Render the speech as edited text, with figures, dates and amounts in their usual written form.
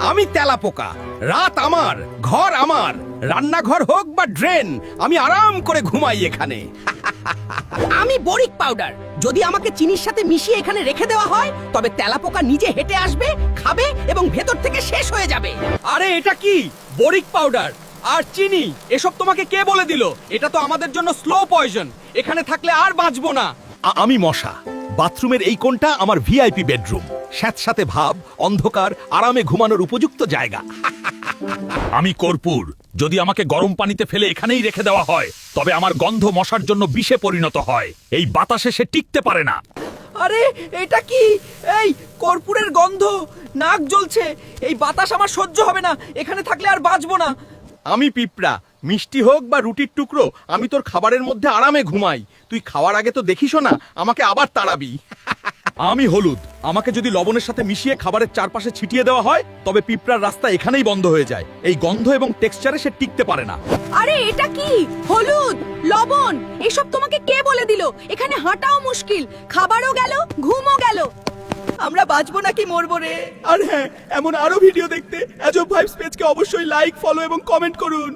আমি তেলাপোকা, রাত আমার, ঘর আমার, রান্নাঘর হোক বা ড্রেন, আমি আরাম করে ঘুমাই এখানে। আমি বরিক পাউডার, যদি আমাকে চিনির সাথে মিশিয়ে এখানে রেখে দেওয়া হয় তবে তেলাপোকা নিজে হেঁটে আসবে, খাবে এবং ভেতর থেকে শেষ হয়ে যাবে। আরে এটা কি? বরিক পাউডার আর চিনি, এসব তোমাকে কে বলে দিল? এটা তো আমাদের জন্য স্লো পয়জন, এখানে থাকলে আর বাঁচবো না। আমি মশা, বাথরুমের এই কোণটা আমার ভিআইপি বেডরুম, স্যাঁতস্যাঁতে ভাব, অন্ধকার, আরামে ঘুমানোর উপযুক্ত জায়গা। আমি কর্পূর, যদি আমাকে গরম পানিতে ফেলে এখানেই রেখে দেওয়া হয় তবে আমার গন্ধ মশার জন্য বিষে পরিণত হয়, এই বাতাসে সে টিকতে পারে না। আরে এটা কি? এই কর্পূরের গন্ধ, নাক জ্বলছে, এই বাতাস আমার সহ্য হবে না, এখানে থাকলে আর বাঁচবো না। আমি পিঁপড়া, মিষ্টি হোক বা রুটির টুকরো, আমি তোর খাবারের মধ্যে আরামে ঘুমাই। তুই খাওয়ার আগে তো দেখিসও না, আমাকে আবার তাড়াবি। আমি হলুদ, আমাকে যদি লবণের সাথে মিশিয়ে খাবারের চারপাশে ছিটিয়ে দেওয়া হয় তবে পিঁপড়ার রাস্তা এখানেই বন্ধ হয়ে যায়, এই গন্ধ এবং টেক্সচারে সে টিকতে পারে না। আরে এটা কি? হলুদ, লবণ, এসব তোমাকে কে বলে দিল? এখানে হাঁটাও মুশকিল, খাবারও গেল, ঘুমও গেল। আমরা বাঁচবো নাকি মরবো রে? আর হ্যাঁ, এমন আরো ভিডিও দেখতে অ্যাজব ভাইবস পেজকে অবশ্যই লাইক, ফলো এবং কমেন্ট করুন।